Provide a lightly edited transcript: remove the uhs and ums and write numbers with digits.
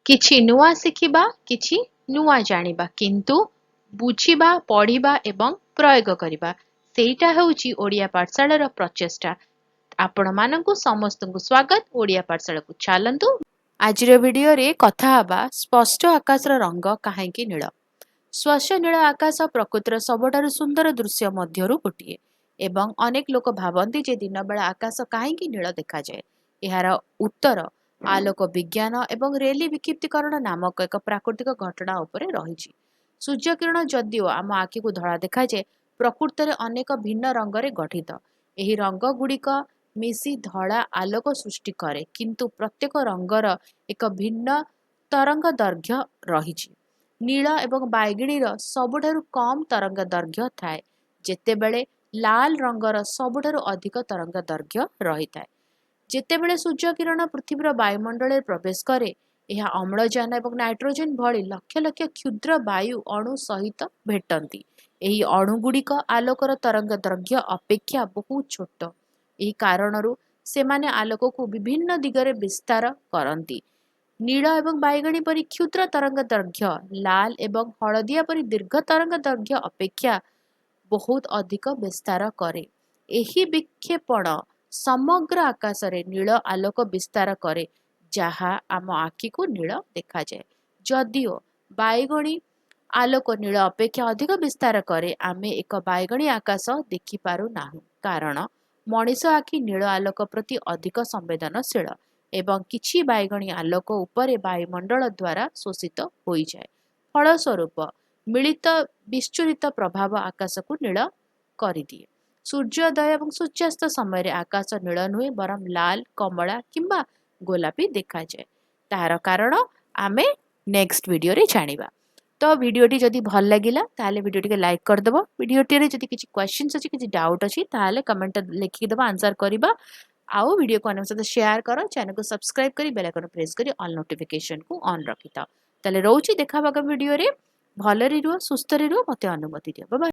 କିଛି ନୂଆ ଶିଖିବା, କିଛି ନୂଆ ଜାଣିବା, କିନ୍ତୁ ବୁଝିବା, ପଢିବା ଏବଂ ପ୍ରୟୋଗ କରିବା ସେଇଟା ହେଉଛି ଓଡ଼ିଆ ପାଠଶାଳାର ପ୍ରଚେଷ୍ଟା। ଆପଣମାନଙ୍କୁ ସମସ୍ତଙ୍କୁ ସ୍ୱାଗତ ଓଡ଼ିଆ ପାଠଶାଳାକୁ। ଚାଲନ୍ତୁ ଆଜିର ଭିଡିଓରେ କଥା ହେବା ସ୍ପଷ୍ଟ ଆକାଶର ରଙ୍ଗ କାହିଁକି ନୀଳ। ସ୍ୱଚ୍ଛ ନୀଳ ଆକାଶ ପ୍ରକୃତିର ସବୁଠାରୁ ସୁନ୍ଦର ଦୃଶ୍ୟ ମଧ୍ୟରୁ ଗୋଟିଏ ଏବଂ ଅନେକ ଲୋକ ଭାବନ୍ତି ଯେ ଦିନବେଳା ଆକାଶ କାହିଁକି ନୀଳ ଦେଖାଯାଏ। ଏହାର ଉତ୍ତର ଆଲୋକ ବିଜ୍ଞାନ ଏବଂ ରେଲି ବିକ୍ଷିପ୍ତୀକରଣ ନାମକ ଏକ ପ୍ରାକୃତିକ ଘଟଣା ଉପରେ ରହିଛି। ସୂର୍ଯ୍ୟକିରଣ ଯଦିଓ ଆମ ଆଖିକୁ ଧଳା ଦେଖାଯାଏ, ପ୍ରକୃତରେ ଅନେକ ଭିନ୍ନ ରଙ୍ଗରେ ଗଠିତ। ଏହି ରଙ୍ଗଗୁଡ଼ିକ ମିଶି ଧଳା ଆଲୋକ ସୃଷ୍ଟି କରେ, କିନ୍ତୁ ପ୍ରତ୍ୟେକ ରଙ୍ଗର ଏକ ଭିନ୍ନ ତରଙ୍ଗ ଦୈର୍ଘ୍ୟ ରହିଛି। ନୀଳ ଏବଂ ବାଇଗଣୀର ସବୁଠାରୁ କମ୍ ତରଙ୍ଗ ଦୈର୍ଘ୍ୟ ଥାଏ, ଯେତେବେଳେ ଲାଲ ରଙ୍ଗର ସବୁଠାରୁ ଅଧିକ ତରଙ୍ଗ ଦୈର୍ଘ୍ୟ ରହିଥାଏ। ଯେତେବେଳେ ସୂର୍ଯ୍ୟକିରଣ ପୃଥିବୀର ବାୟୁମଣ୍ଡଳରେ ପ୍ରବେଶ କରେ, ଏହା ଅମ୍ଳଜାନ ଏବଂ ନାଇଟ୍ରୋଜେନ ଭଳି ଲକ୍ଷ ଲକ୍ଷ କ୍ଷୁଦ୍ର ବାୟୁ ଅଣୁ ସହିତ ଭେଟନ୍ତି। ଏହି ଅଣୁଗୁଡ଼ିକ ଆଲୋକର ତରଙ୍ଗ ଦୈର୍ଘ୍ୟ ଅପେକ୍ଷା ବହୁତ ଛୋଟ। ଏହି କାରଣରୁ ସେମାନେ ଆଲୋକକୁ ବିଭିନ୍ନ ଦିଗରେ ବିସ୍ତାର କରନ୍ତି। ନୀଳ ଏବଂ ବାଇଗଣୀ ପରି କ୍ଷୁଦ୍ର ତରଙ୍ଗ ଦୈର୍ଘ୍ୟ ଲାଲ ଏବଂ ହଳଦିଆ ପରି ଦୀର୍ଘ ତରଙ୍ଗ ଦୈର୍ଘ୍ୟ ଅପେକ୍ଷା ବହୁତ ଅଧିକ ବିସ୍ତାର କରେ। ଏହି ବିକ୍ଷେପଣ ସମଗ୍ର ଆକାଶରେ ନୀଳ ଆଲୋକ ବିସ୍ତାର କରେ, ଯାହା ଆମ ଆଖିକୁ ନୀଳ ଦେଖାଯାଏ। ଯଦିଓ ବାଇଗଣୀ ଆଲୋକ ନୀଳ ଅପେକ୍ଷା ଅଧିକ ବିସ୍ତାର କରେ, ଆମେ ଏକ ବାଇଗଣୀ ଆକାଶ ଦେଖିପାରୁନାହୁଁ, କାରଣ ମଣିଷ ଆଖି ନୀଳ ଆଲୋକ ପ୍ରତି ଅଧିକ ସମ୍ବେଦନଶୀଳ ଏବଂ କିଛି ବାଇଗଣୀ ଆଲୋକ ଉପରେ ବାୟୁମଣ୍ଡଳ ଦ୍ୱାରା ଶୋଷିତ ହୋଇଯାଏ। ଫଳସ୍ୱରୂପ ମିଳିତ ବିଚ୍ଛୁରିତ ପ୍ରଭାବ ଆକାଶକୁ ନୀଳ କରିଦିଏ। ସୂର୍ଯ୍ୟୋଦୟ ଏବଂ ସୂର୍ଯ୍ୟାସ୍ତ ସମୟରେ ଆକାଶ ନୀଳ ନୁହେଁ, ବରଂ ଲାଲ, କମଳା କିମ୍ବା ଗୋଲାପୀ ଦେଖାଯାଏ। ତାହାର କାରଣ ଆମେ ନେକ୍ସଟ ଭିଡିଓରେ ଜାଣିବା। ତ ଭିଡିଓଟି ଯଦି ଭଲ ଲାଗିଲା ତାହେଲେ ଭିଡିଓ ଟିକେ ଲାଇକ୍ କରିଦେବ। ଭିଡିଓଟିରେ ଯଦି କିଛି କ୍ୱେଶ୍ଚିନ୍ସ ଅଛି, କିଛି ଡାଉଟ୍ ଅଛି, ତାହେଲେ କମେଣ୍ଟ ଲେଖିକି ଦେବା, ଆନ୍ସର କରିବା। ଆଉ ଭିଡିଓକୁ ଅନ୍ୟଙ୍କ ସହିତ ସେୟାର କର, ଚ୍ୟାନେଲକୁ ସବସ୍କ୍ରାଇବ କରି ବେଲ୍ ଆଇକନ୍ ପ୍ରେସ୍ କରି ଅଲ୍ ନୋଟିଫିକେସନକୁ ଅନ୍ ରଖିଥାଅ। ତାହେଲେ ରହୁଛି, ଦେଖା ହବା ଭିଡିଓରେ। ଭଲରେ ରୁହ, ସୁସ୍ଥରେ ରୁହ, ମୋତେ ଅନୁମତି ଦିଅ। Bye bye.